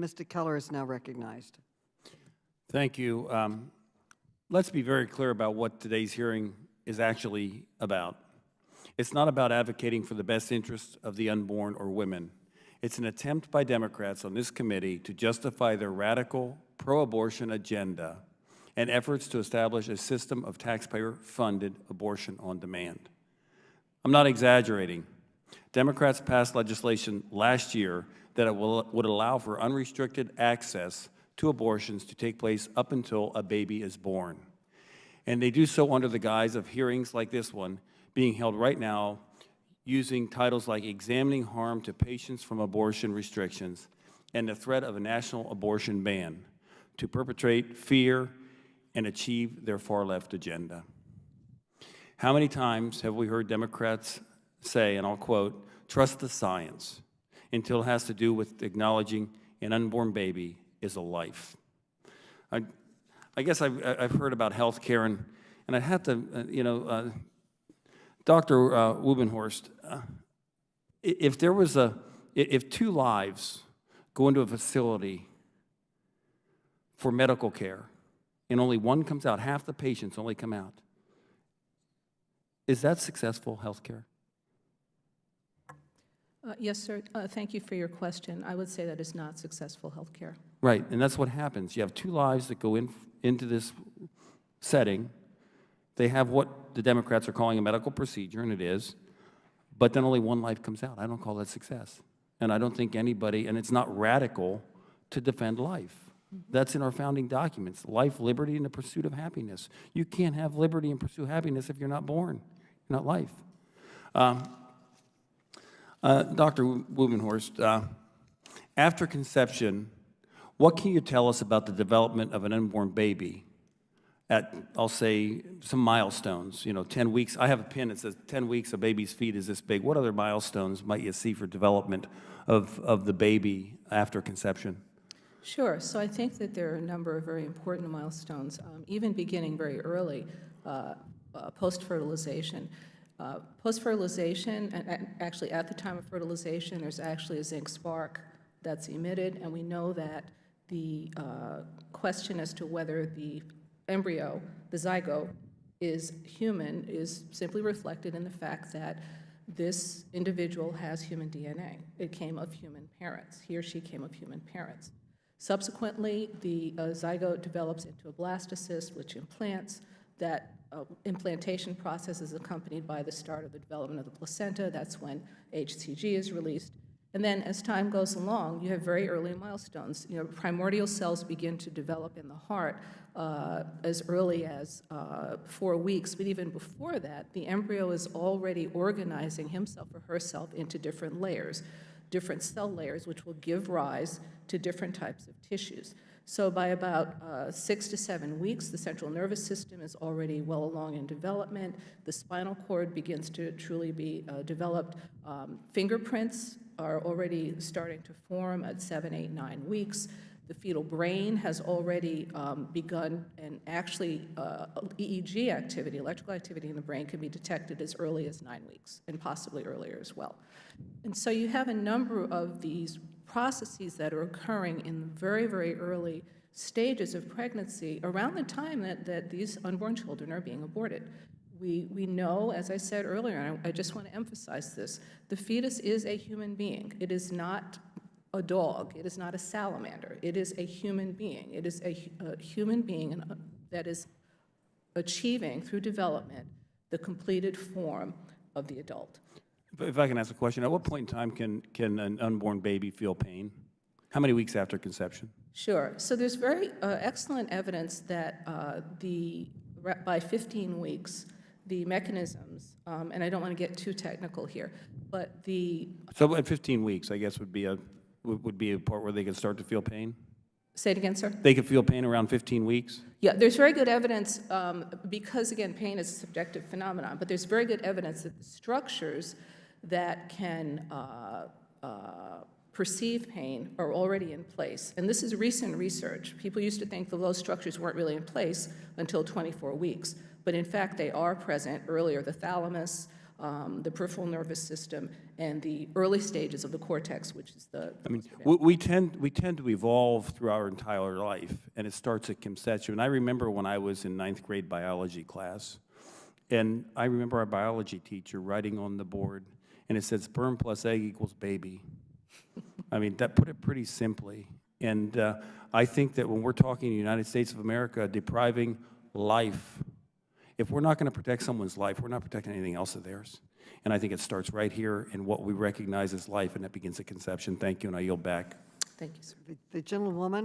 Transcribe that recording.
Mr. Keller is now recognized. Thank you. Let's be very clear about what today's hearing is actually about. It's not about advocating for the best interests of the unborn or women. It's an attempt by Democrats on this committee to justify their radical pro-abortion agenda and efforts to establish a system of taxpayer-funded abortion on demand. I'm not exaggerating. Democrats passed legislation last year that would allow for unrestricted access to abortions to take place up until a baby is born. And they do so under the guise of hearings like this one being held right now using titles like examining harm to patients from abortion restrictions and the threat of a national abortion ban to perpetrate fear and achieve their far-left agenda. How many times have we heard Democrats say, and I'll quote, "Trust the science," until it has to do with acknowledging an unborn baby is a life? I guess I've heard about health care, and I have to, Dr. Wubenhorst, if two lives go into a facility for medical care, and only one comes out, half the patients only come out, is that successful health care? Yes, sir. Thank you for your question. I would say that is not successful health care. Right, and that's what happens. You have two lives that go into this setting. They have what the Democrats are calling a medical procedure, and it is, but then only one life comes out. I don't call that success. And I don't think anybody, and it's not radical to defend life. That's in our founding documents: life, liberty, and the pursuit of happiness. You can't have liberty and pursue happiness if you're not born. You're not life. Dr. Wubenhorst, after conception, what can you tell us about the development of an unborn baby at, I'll say, some milestones? 10 weeks. I have a pin that says 10 weeks, a baby's feet is this big. What other milestones might you see for development of the baby after conception? Sure. So I think that there are a number of very important milestones, even beginning very early, post-fertilization. Post-fertilization, and actually at the time of fertilization, there's actually a zinc spark that's emitted, and we know that the question as to whether the embryo, the zygote, is human is simply reflected in the fact that this individual has human DNA. It came of human parents. He or she came of human parents. Subsequently, the zygote develops into a blastocyst, which implants. That implantation process is accompanied by the start of the development of the placenta. That's when HCG is released. And then as time goes along, you have very early milestones. Primordial cells begin to develop in the heart as early as 4 weeks, but even before that, the embryo is already organizing himself or herself into different layers, different cell layers, which will give rise to different types of tissues. So by about 6 to 7 weeks, the central nervous system is already well along in development. The spinal cord begins to truly be developed. Fingerprints are already starting to form at 7, 8, 9 weeks. The fetal brain has already begun, and actually EEG activity, electrical activity in the brain, can be detected as early as 9 weeks, and possibly earlier as well. And so you have a number of these processes that are occurring in very, very early stages of pregnancy around the time that these unborn children are being aborted. We know, as I said earlier, and I just want to emphasize this, the fetus is a human being. It is not a dog. It is not a salamander. It is a human being. It is a human being that is achieving, through development, the completed form of the adult. If I can ask a question, at what point in time can an unborn baby feel pain? How many weeks after conception? Sure. So there's very excellent evidence that by 15 weeks, the mechanisms, and I don't want to get too technical here, but So at 15 weeks, I guess, would be a part where they can start to feel pain? Say it again, sir? They could feel pain around 15 weeks? Yeah, there's very good evidence, because, again, pain is a subjective phenomenon, but there's very good evidence that the structures that can perceive pain are already in place. And this is recent research. People used to think that those structures weren't really in place until 24 weeks. But in fact, they are present earlier. The thalamus, the peripheral nervous system, and the early stages of the cortex, which is the I mean, we tend to evolve through our entire life, and it starts at conception. I remember when I was in 9th grade biology class, and I remember our biology teacher writing on the board, and it said sperm plus egg equals baby. I mean, that put it pretty simply. And I think that when we're talking in the United States of America, depriving life, if we're not going to protect someone's life, we're not protecting anything else of theirs. And I think it starts right here in what we recognize as life, and that begins at conception. Thank you, and I yield back. Thank you, sir. The gentlewoman.